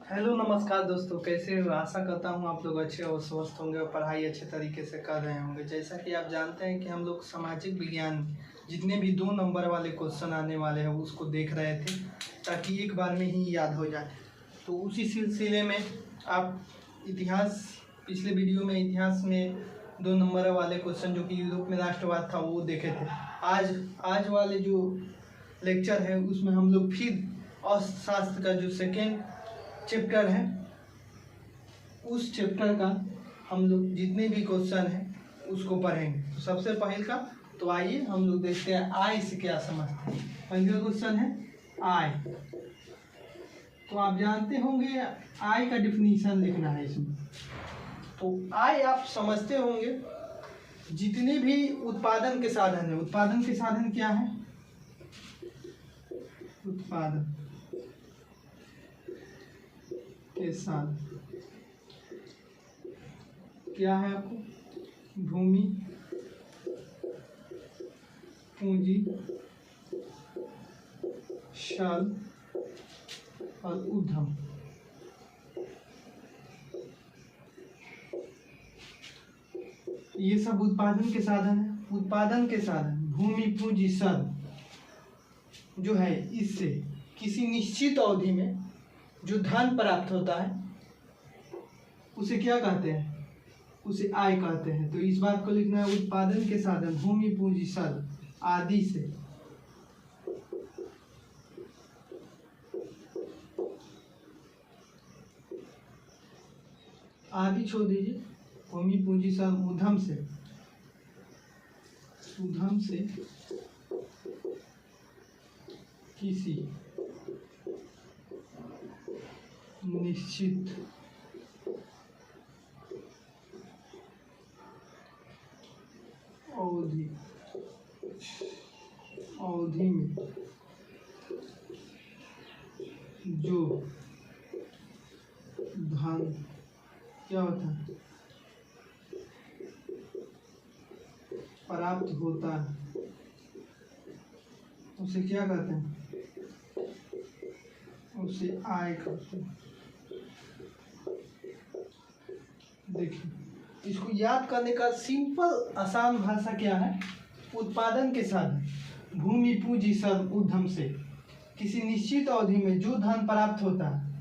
Hello नमस्कार दोस्तों, कैसे हो? आशा करता हूँ आप लोग अच्छे और स्वस्थ होंगे और पढ़ाई अच्छे तरीके से कर रहे होंगे। जैसा कि आप जानते हैं कि हम लोग सामाजिक विज्ञान जितने भी 2 नंबर वाले क्वेश्चन आने वाले हैं उसको देख रहे थे ताकि एक बार में ही याद हो जाए। तो उसी सिलसिले में आप इतिहास, पिछले वीडियो में इतिहास में 2 नंबर वाले क्वेश्चन जो कि यूरोप में राष्ट्रवाद था वो देखे थे। आज वाले जो लेक्चर है उसमें हम लोग फिर अर्थशास्त्र का जो सेकेंड चैप्टर है उस चैप्टर का हम लोग जितने भी क्वेश्चन हैं उसको पढ़ेंगे। तो सबसे पहले का तो आइए हम लोग देखते हैं आय से क्या समझते हैं। पहला क्वेश्चन है आय। तो आप जानते होंगे आय का डिफिनीशन लिखना है इसमें। तो आय आप समझते होंगे जितने भी उत्पादन के साधन है। उत्पादन के साधन क्या है? उत्पादन के साथ क्या है आपको? भूमि, पूंजी, श्रम और उद्यम। ये सब उत्पादन के साधन है। उत्पादन के साधन भूमि, पूंजी, श्रम जो है इससे किसी निश्चित अवधि में जो धन प्राप्त होता है उसे क्या कहते हैं? उसे आय कहते हैं। तो इस बात को लिखना है, उत्पादन के साधन भूमि, पूंजी, श्रम आदि से आदि छोड़ दीजिए, भूमि, पूंजी, श्रम, उद्यम से किसी निश्चित अवधि में जो धन क्या होता है प्राप्त होता है उसे क्या कहते हैं? उसे आय कहते हैं। देखिए, इसको याद करने का सिंपल आसान भाषा क्या है? उत्पादन के साधन भूमि, पूंजी, श्रम, उद्यम से किसी निश्चित अवधि में जो धन प्राप्त होता है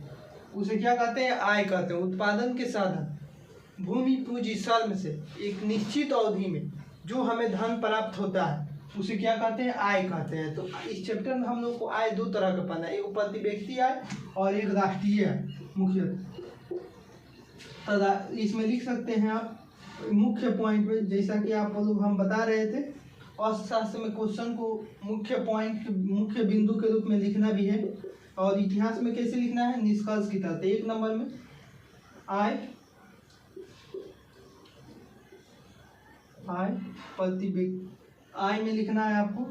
उसे क्या कहते हैं? आय कहते हैं। उत्पादन के साधन भूमि, पूंजी, श्रम से एक निश्चित अवधि में जो हमें धन प्राप्त होता है उसे क्या कहते हैं? आय कहते हैं। तो इस चैप्टर में हम लोग को आय 2 तरह का पढ़ना है, एक प्रति व्यक्ति आय और एक राष्ट्रीय आय। मुख्यतः इसमें लिख सकते हैं आप मुख्य पॉइंट में, जैसा कि आप लोग हम बता रहे थे अर्थशास्त्र में क्वेश्चन को मुख्य पॉइंट, मुख्य बिंदु के रूप में लिखना भी है। और इतिहास में कैसे लिखना है? निष्कर्ष की तरह। 1 नंबर में आय प्रति व्यक्ति। आय में लिखना है आपको,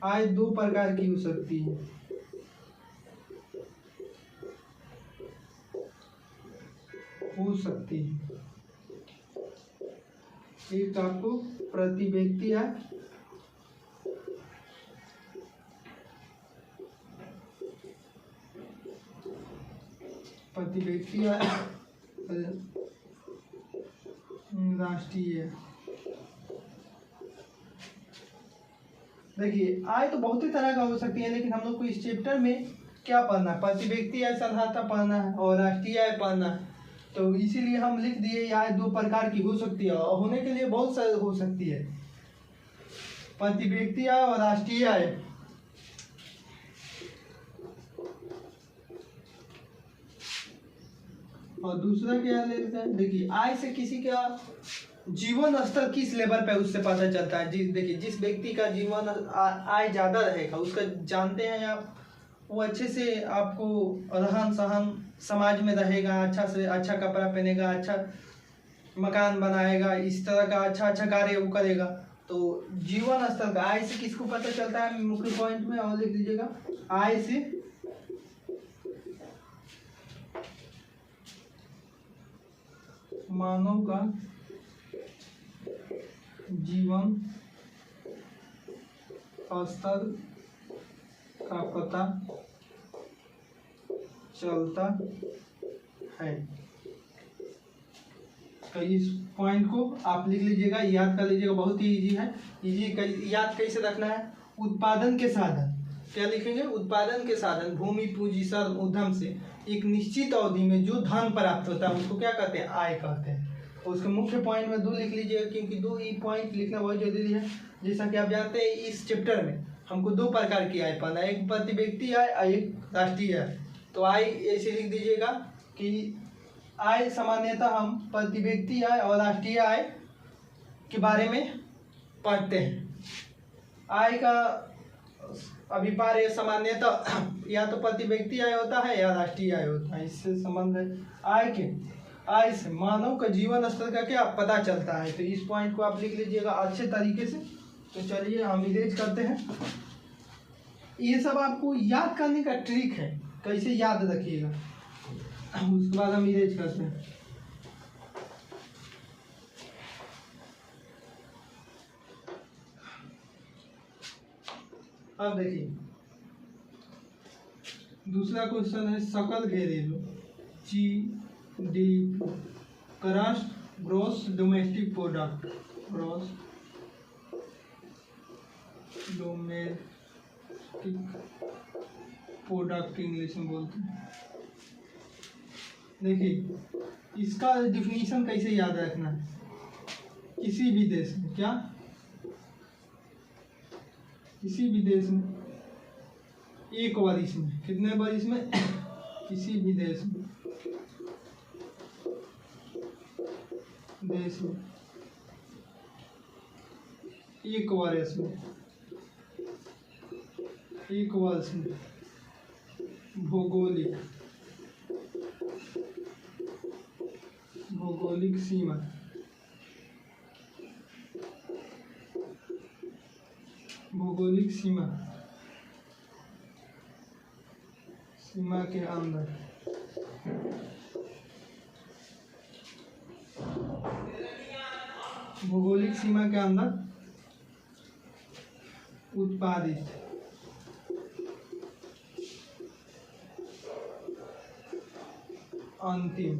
आय 2 प्रकार की हो सकती है। एक आपको प्रति व्यक्ति आय, प्रति व्यक्ति आय, राष्ट्रीय। देखिए, आय तो बहुत ही तरह का हो सकती है, लेकिन हम लोग को इस चैप्टर में क्या पढ़ना है? प्रति व्यक्ति आय साधारणतः पढ़ना है और राष्ट्रीय आय पढ़ना है। तो इसीलिए हम लिख दिए आय 2 प्रकार की हो सकती है और होने के लिए बहुत सारी हो सकती है, प्रति व्यक्ति आय और राष्ट्रीय आय। और दूसरा क्या ले लेते हैं? देखिए, आय से किसी का जीवन स्तर किस लेवल पे उससे पता चलता है। देखिए, जिस व्यक्ति का जीवन आय ज़्यादा रहेगा उसका जानते हैं आप, वो अच्छे से आपको रहन सहन समाज में रहेगा, अच्छा से अच्छा कपड़ा पहनेगा, अच्छा मकान बनाएगा, इस तरह का अच्छा कार्य वो करेगा। तो जीवन स्तर का आय से किसको पता चलता है? मुख्य पॉइंट में और लिख दीजिएगा, आय से मानव का जीवन स्तर का पता चलता है। तो इस पॉइंट को आप लिख लीजिएगा, याद कर लीजिएगा, बहुत ही इजी है। याद कैसे रखना है? उत्पादन के साधन, क्या लिखेंगे? उत्पादन के साधन भूमि, पूंजी, श्रम, उद्यम से एक निश्चित अवधि में जो धन प्राप्त होता है उसको क्या कहते हैं? आय कहते हैं। और उसके मुख्य पॉइंट में 2 लिख लीजिएगा, क्योंकि 2 ही पॉइंट लिखना बहुत जरूरी है। जैसा कि आप जानते हैं इस चैप्टर में हमको 2 प्रकार की आय पाना है, एक प्रति व्यक्ति आय और एक राष्ट्रीय आय। तो आय ऐसे लिख दीजिएगा कि आय सामान्यतः हम प्रति व्यक्ति आय और राष्ट्रीय आय के बारे में पढ़ते हैं। आय का अभिप्राय सामान्यतः या तो प्रति व्यक्ति आय होता है या राष्ट्रीय आय होता है। इससे संबंध है आय से मानव का जीवन स्तर का क्या पता चलता है। तो इस पॉइंट को आप लिख लीजिएगा अच्छे तरीके से। तो चलिए हम इरेज करते हैं। ये सब आपको याद करने का ट्रिक है, कैसे याद रखिएगा। उसके बाद हम इरेज करते हैं। अब देखिए दूसरा क्वेश्चन है सकल घरेलू GDP, gross domestic product, gross domestic product English में बोलते हैं। देखिए इसका डिफिनीशन कैसे याद रखना है। किसी भी देश में क्या, किसी भी देश में एक वर्ष में, कितने वर्ष में? किसी भी देश में एक वर्ष में, एक वर्ष में भौगोलिक सीमा, भौगोलिक सीमा के अंदर भौगोलिक सीमा के अंदर उत्पादित अंतिम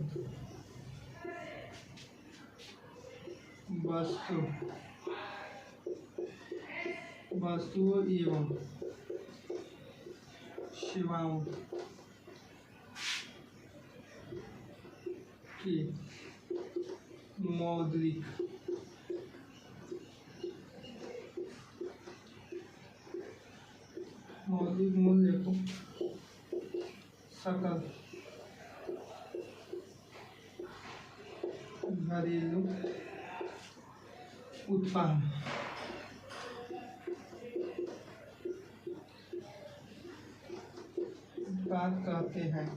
वस्तुओं एवं सेवाओं की मौद्रिक मूल्य को सकल घरेलू उत्पादन कहते हैं।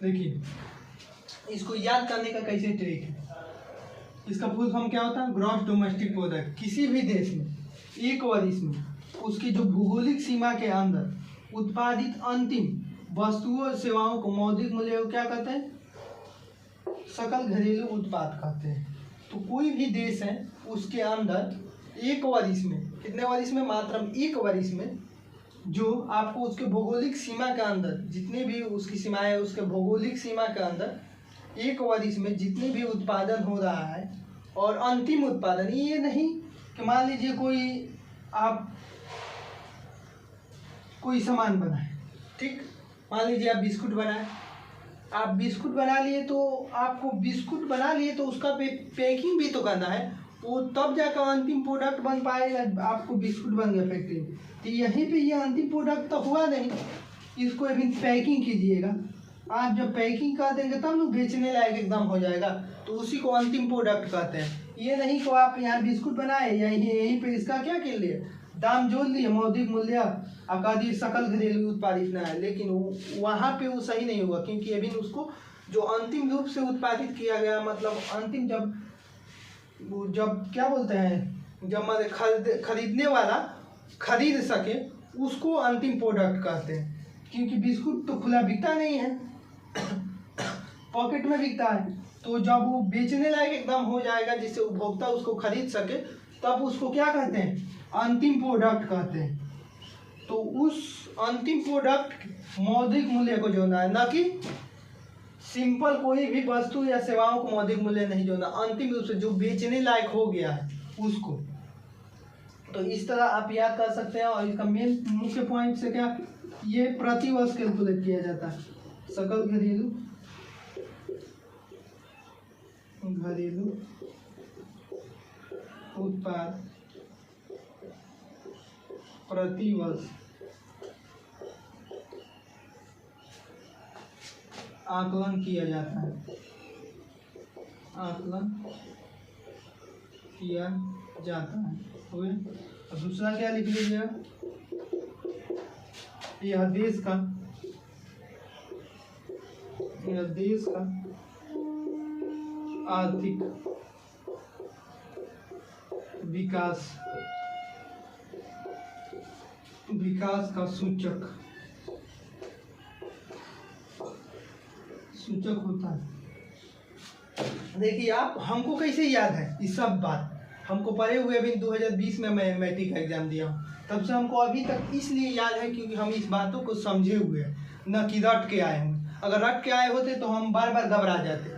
देखिए इसको याद करने का कैसे ट्रिक है। इसका फुल फॉर्म क्या होता है? Gross domestic product. किसी भी देश में एक वर्ष में उसकी जो भौगोलिक सीमा के अंदर उत्पादित अंतिम वस्तुओं सेवाओं को मौद्रिक मूल्य को क्या कहते हैं? सकल घरेलू उत्पाद कहते हैं। तो कोई भी देश है उसके अंदर एक वर्ष में, कितने वर्ष में? मात्र एक वर्ष में जो आपको उसके भौगोलिक सीमा के अंदर जितने भी उसकी सीमाएं, उसके भौगोलिक सीमा के अंदर एक वर्ष में जितने भी उत्पादन हो रहा है और अंतिम उत्पादन, ये नहीं कि मान लीजिए आप कोई सामान बनाए, ठीक, मान लीजिए आप बिस्कुट बनाए, आप बिस्कुट बना लिए तो आपको बिस्कुट बना लिए तो उसका पैकिंग भी तो करना है, वो तब जाकर अंतिम प्रोडक्ट बन पाएगा। आपको बिस्कुट बन गया फैक्ट्री में, तो यहीं पे ये अंतिम प्रोडक्ट तो हुआ नहीं, इसको अभी पैकिंग कीजिएगा। आप जब पैकिंग कर देंगे तब ना बेचने लायक एकदम हो जाएगा, तो उसी को अंतिम प्रोडक्ट कहते हैं। ये नहीं को आप यहाँ बिस्कुट बनाए यहीं पे इसका क्या कर लिए, दाम जोड़ लिए, मौद्रिक मूल्य अकादी सकल घरेलू उत्पादित ना है, लेकिन वहाँ पे वो सही नहीं हुआ, क्योंकि अभी उसको जो अंतिम रूप से उत्पादित किया गया, मतलब अंतिम जब क्या बोलते हैं, जब खरीदने वाला खरीद सके उसको अंतिम प्रोडक्ट कहते हैं। क्योंकि बिस्कुट तो खुला बिकता नहीं है, पॉकेट में बिकता है, तो जब वो बेचने लायक एकदम हो जाएगा जिससे उपभोक्ता उसको खरीद सके, तब उसको क्या कहते हैं? अंतिम प्रोडक्ट कहते हैं। तो उस अंतिम प्रोडक्ट मौद्रिक मूल्य को जोड़ना है, ना कि सिंपल कोई भी वस्तु या सेवाओं को मौद्रिक मूल्य नहीं जोड़ना, अंतिम रूप से जो बेचने लायक हो गया है उसको। तो इस तरह आप याद कर सकते हैं। और इसका मेन मुख्य पॉइंट से क्या, ये प्रति वर्ष कैलकुलेट किया जाता है। सकल घरेलू उत्पाद प्रति वर्ष आकलन किया जाता है, आकलन किया जाता है। और दूसरा क्या लिख लीजिएगा, यह देश का आर्थिक विकास का सूचक होता है। देखिए आप, हमको कैसे याद है ये सब बात, हमको पढ़े हुए अभी 2020 में मैं मैट्रिक का एग्जाम दिया हूँ, तब से हमको अभी तक इसलिए याद है क्योंकि हम इस बातों को समझे हुए हैं, न कि रट के आए होंगे। अगर रट के आए होते तो हम बार बार घबरा जाते।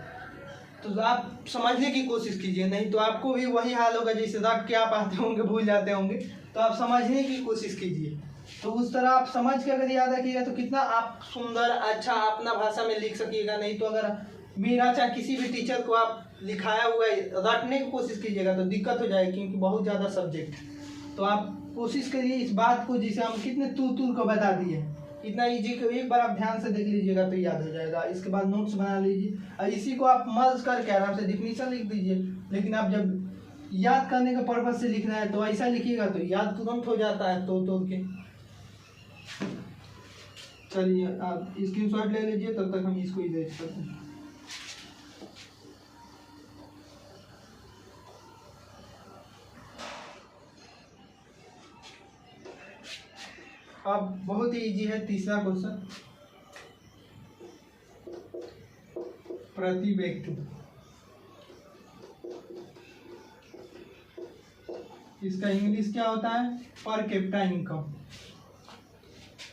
तो आप समझने की कोशिश कीजिए, नहीं तो आपको भी वही हाल होगा जैसे रट के आप आते होंगे, भूल जाते होंगे। तो आप समझने की कोशिश कीजिए, तो उस तरह आप समझ के अगर याद रखिएगा तो कितना आप सुंदर अच्छा अपना भाषा में लिख सकिएगा। नहीं तो अगर मेरा चाहे किसी भी टीचर को आप लिखाया हुआ रटने की कोशिश कीजिएगा तो दिक्कत हो जाएगी, क्योंकि बहुत ज़्यादा सब्जेक्ट है। तो आप कोशिश करिए इस बात को, जिसे हम कितने तूर को बता दिए, इतना इजी को एक बार आप ध्यान से देख लीजिएगा तो याद हो जाएगा। इसके बाद नोट्स बना लीजिए और इसी को आप मर्ज करके आराम से डिफिनीशन लिख दीजिए। लेकिन आप जब याद करने के पर्पज से लिखना है तो ऐसा लिखिएगा तो याद तुरंत हो जाता है तोड़ के। चलिए आप स्क्रीनशॉट ले लीजिए, तब तक हम इसको इरेज करते हैं। अब बहुत ही इजी है तीसरा क्वेश्चन, प्रति व्यक्ति। इसका इंग्लिश क्या होता है, पर कैपिटा इनकम।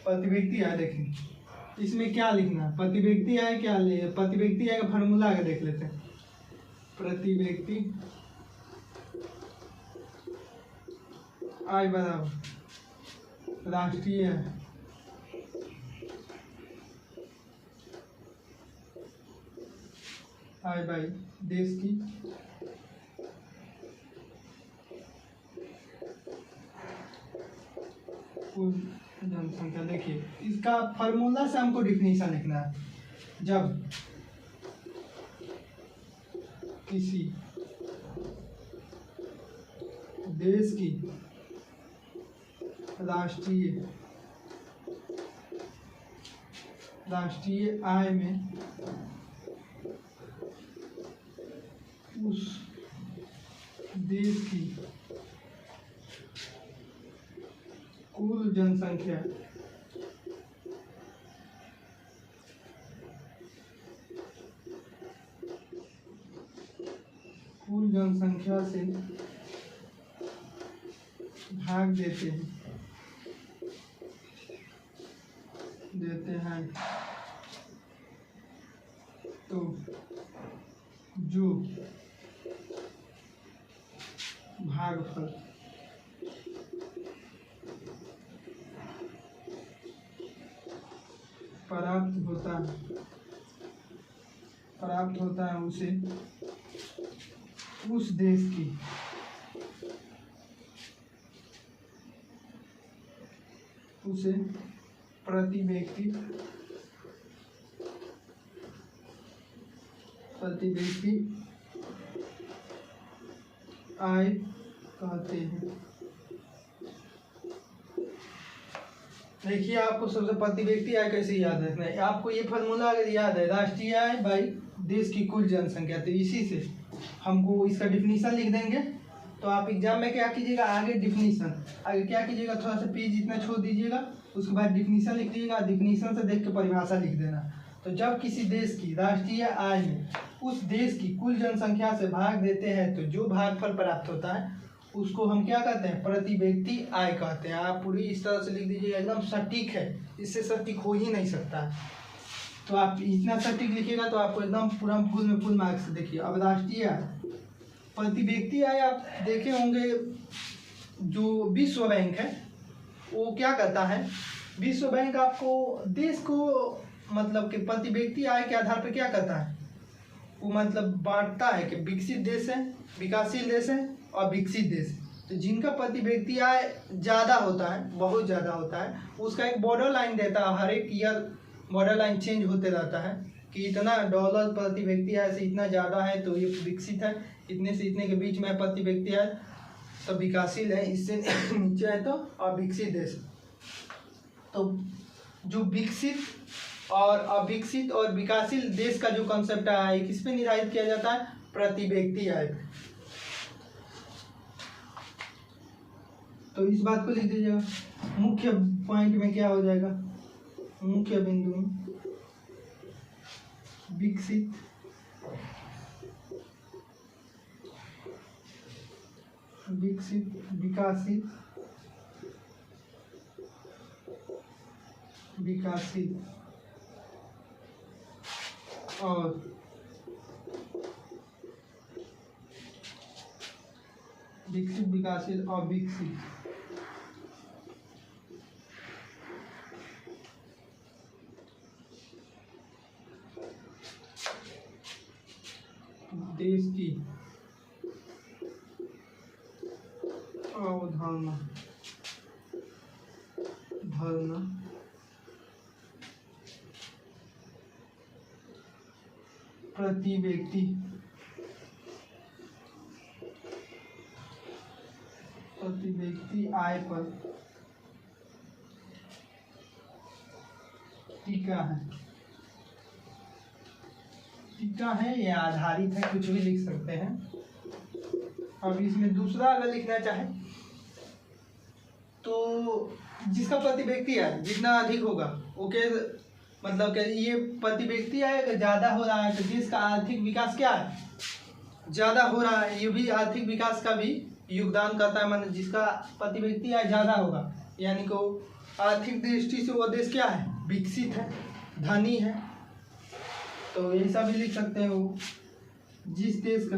प्रति व्यक्ति है, देखिए इसमें क्या लिखना है, प्रति व्यक्ति है क्या, प्रति व्यक्ति है का फार्मूला आगे देख लेते हैं। प्रति व्यक्ति आय बराबर राष्ट्रीय आय बाई देश की कुल जनसंख्या। देखिए इसका फार्मूला से हमको डिफिनीशन लिखना है। जब किसी देश की राष्ट्रीय आय में उस देश की कुल जनसंख्या से भाग देते हैं तो जो भागफल प्राप्त होता है उसे उस देश की प्रति व्यक्ति आय कहते हैं। देखिए आपको सबसे प्रति व्यक्ति आय कैसे याद रखना है, आपको ये फार्मूला अगर याद है, राष्ट्रीय आय बाई देश की कुल जनसंख्या, तो इसी से हमको इसका डिफिनीशन लिख देंगे। तो आप एग्जाम में क्या कीजिएगा, आगे डिफिनीशन, आगे क्या कीजिएगा, थोड़ा सा पेज इतना छोड़ दीजिएगा, उसके बाद डिफिनीशन लिख दीजिएगा, डिफिनीशन से देख के परिभाषा लिख देना। तो जब किसी देश की राष्ट्रीय आय में उस देश की कुल जनसंख्या से भाग देते हैं तो जो भागफल प्राप्त होता है उसको हम क्या कहते हैं, प्रति व्यक्ति आय कहते हैं। आप पूरी इस तरह से लिख दीजिए, एकदम सटीक है, इससे सटीक हो ही नहीं सकता है। तो आप इतना सटीक लिखिएगा तो आपको एकदम पूरा फुल में फुल मार्क्स। देखिए अब राष्ट्रीय आय, प्रति व्यक्ति आय आप देखे होंगे, जो विश्व बैंक है वो क्या करता है, विश्व बैंक आपको देश को मतलब कि प्रति व्यक्ति आय के आधार पर क्या करता है, वो मतलब बांटता है कि विकसित देश है, विकासशील देश है और विकसित देश है। तो जिनका प्रति व्यक्ति आय ज़्यादा होता है, बहुत ज़्यादा होता है, उसका एक बॉर्डर लाइन देता है, हर एक ईयर बॉर्डर लाइन चेंज होते रहता है कि इतना डॉलर प्रति व्यक्ति आय से इतना ज़्यादा है तो ये विकसित है, इतने से इतने के बीच में प्रति व्यक्ति आय तो विकासशील है, इससे नीचे है तो अविकसित देश। तो जो विकसित और अविकसित और विकासशील देश का जो कंसेप्ट है किस पे निर्धारित किया जाता है, प्रति व्यक्ति आय। तो इस बात को लिख दीजिएगा, मुख्य पॉइंट में क्या हो जाएगा, मुख्य बिंदु में विकसित विकासशील और विकसित, विकासशील और विकसित देश की अवधारणा प्रति व्यक्ति आय पर टीका है या आधारित है, कुछ भी लिख सकते हैं। अब इसमें दूसरा अगर लिखना चाहे तो जिसका प्रति व्यक्ति आय जितना अधिक होगा ओके, मतलब कि ये प्रति व्यक्ति आय अगर ज़्यादा हो रहा है तो जिसका आर्थिक विकास क्या है, ज़्यादा हो रहा है, ये भी आर्थिक विकास का भी योगदान करता है। मतलब जिसका प्रति व्यक्ति आय ज़्यादा होगा यानी कि आर्थिक दृष्टि से वो देश क्या है, विकसित है, धनी है। तो ऐसा भी लिख सकते हैं, वो जिस देश के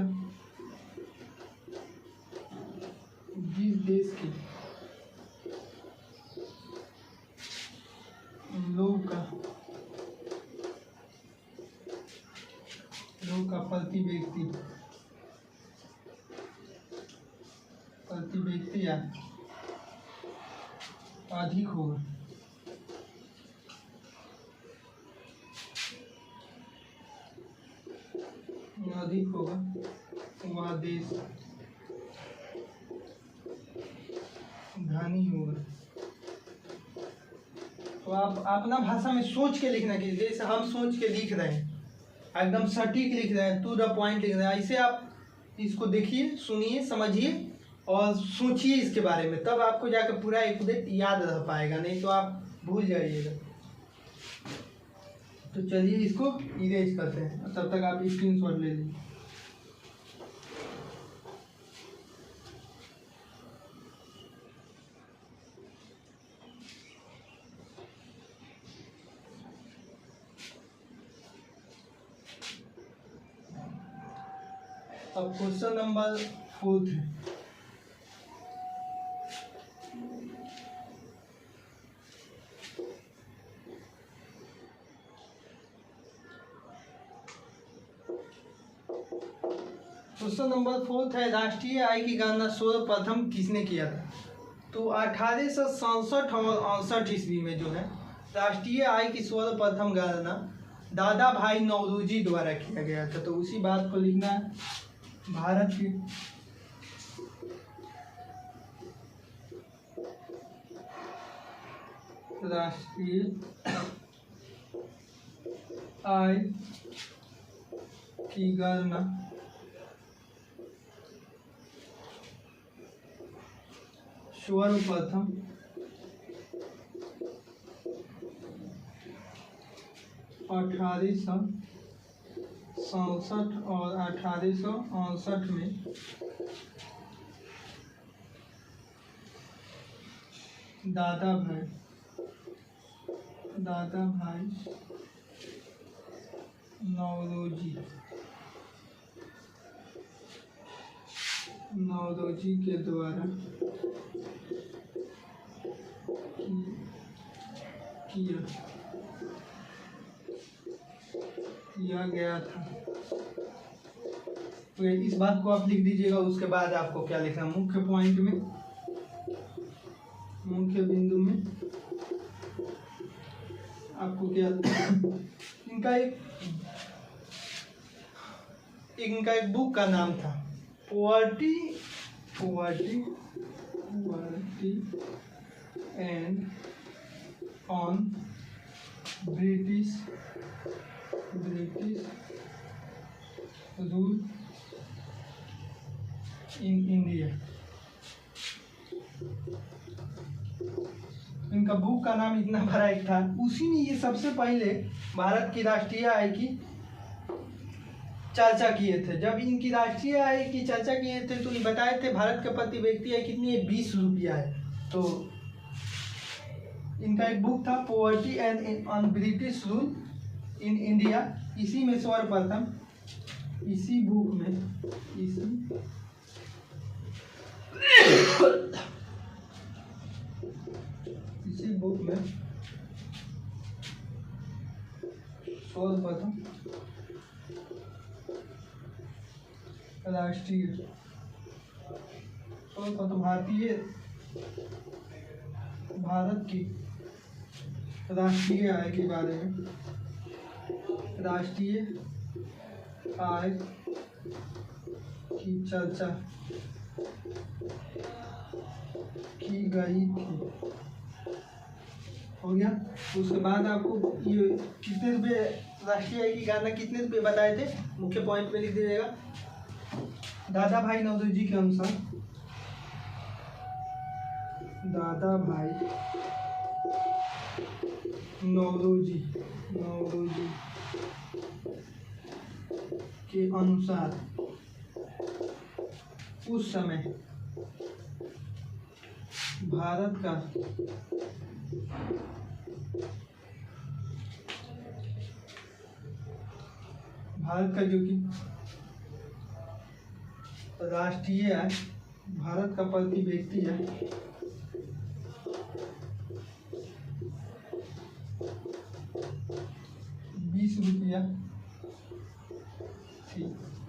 लोग का प्रति व्यक्ति आय अधिक होगा, वह देश धनी होगा। तो आप अपना भाषा में सोच के लिखना, कि जैसे हम सोच के लिख रहे हैं, एकदम सटीक लिख रहे हैं, टू द पॉइंट लिख रहे हैं, ऐसे आप इसको देखिए, सुनिए, समझिए और सोचिए इसके बारे में, तब आपको जाकर पूरा एक याद रह पाएगा, नहीं तो आप भूल जाइएगा। तो चलिए इसको इरेज करते हैं, तब तक आप स्क्रीनशॉट ले लीजिए। अब क्वेश्चन नंबर 4 है। क्वेश्चन नंबर 4 है, राष्ट्रीय आय की गणना सर्वप्रथम किसने किया था? तो 1867 और 68 ईस्वी में जो है राष्ट्रीय आय की सर्वप्रथम गणना दादा भाई नौरोजी द्वारा किया गया था। तो उसी बात को लिखना है, भारत की राष्ट्रीय आय की गणना सर्वप्रथम 1867 और 1868 में दादा भाई नौरोजी के द्वारा किया गया था। तो इस बात को आप लिख दीजिएगा। उसके बाद आपको क्या लिखना, मुख्य पॉइंट में, मुख्य बिंदु में आपको क्या इनका एक बुक का नाम था poverty and on British rule in India. इनका बुक का नाम इतना बड़ा एक था। उसी में ये सबसे पहले भारत की राष्ट्रीय आय की चर्चा किए थे। जब इनकी राष्ट्रीय आय की चर्चा किए थे तो ये बताए थे भारत के प्रति व्यक्ति आय कितनी है, 20 रुपया है। तो इनका एक बुक था poverty and on British rule in India. इसी में सर्वप्रथम इसी बुक में सर्वप्रथम भारत की राष्ट्रीय आय के बारे में, राष्ट्रीय आय की चर्चा की गई थी। हो गया। उसके बाद आपको ये कितने रुपये राष्ट्रीय आय की गणना कितने रुपये बताए थे, मुख्य पॉइंट में लिख दीजिएगा। दादा भाई नौरोजी के अनुसार, दादा भाई नौरोजी के अनुसार उस समय भारत का जो कि राष्ट्रीय आय, भारत का प्रति व्यक्ति है 20 रुपया थी।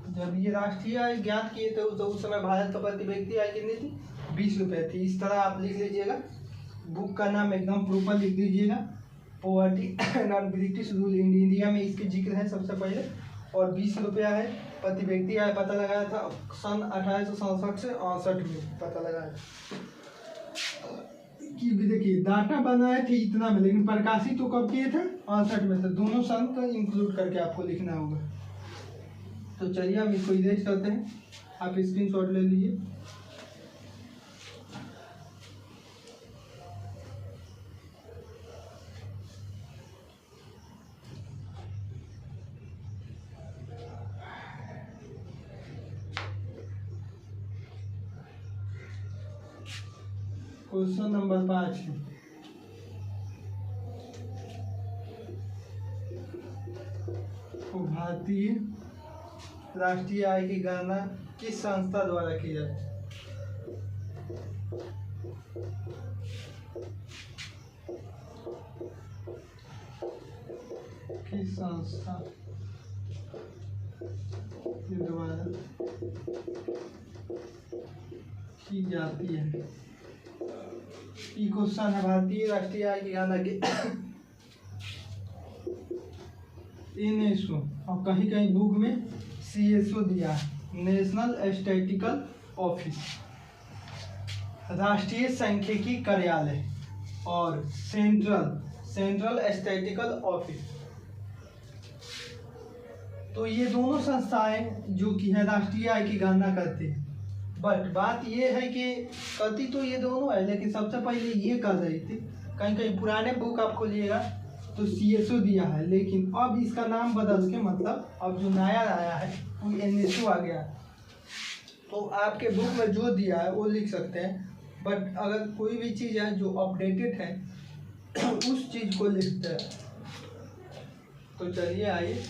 जब ये राष्ट्रीय आय ज्ञात किए थे तो उस समय भारत का प्रति व्यक्ति आय कितनी थी, 20 रुपये थी। इस तरह आप लिख लीजिएगा। बुक का नाम एकदम प्रॉपर लिख दीजिएगा, poverty and on British rule in India में इसके जिक्र है सबसे पहले। और 20 रुपया है प्रति व्यक्ति आय, पता लगाया था सन 1867 से 68 में पता लगाया कि देखिए डाटा बनाए थे इतना में, लेकिन प्रकाशित तो कब किए थे, 68 में। तो दोनों सन को इंक्लूड करके आपको लिखना होगा। तो चलिए हम इसको इरेज करते हैं, आप स्क्रीनशॉट ले लीजिए। क्वेश्चन नंबर 5 है, भारतीय राष्ट्रीय आय की गणना किस संस्था द्वारा की जाती है? किस संस्था के द्वारा की जाती है? ई क्वेश्चन है। भारतीय राष्ट्रीय आय की गणना की NSO, और कहीं कहीं बुक में CSO दिया है, नेशनल स्टैटिस्टिकल ऑफिस, राष्ट्रीय सांख्यिकी कार्यालय, और सेंट्रल स्टैटिस्टिकल ऑफिस। तो ये दोनों संस्थाएं जो कि है राष्ट्रीय आय की गणना करती है। बट बात ये है कि करती तो ये दोनों है, लेकिन सबसे पहले ये कर रही थी। कहीं कहीं पुराने बुक आप खोलिएगा तो CSO दिया है, लेकिन अब इसका नाम बदल के, मतलब अब जो नया आया है वो NSO आ गया। तो आपके बुक में जो दिया है वो लिख सकते हैं बट अगर कोई भी चीज़ है जो अपडेटेड है उस चीज़ को लिखते हैं। तो चलिए आइए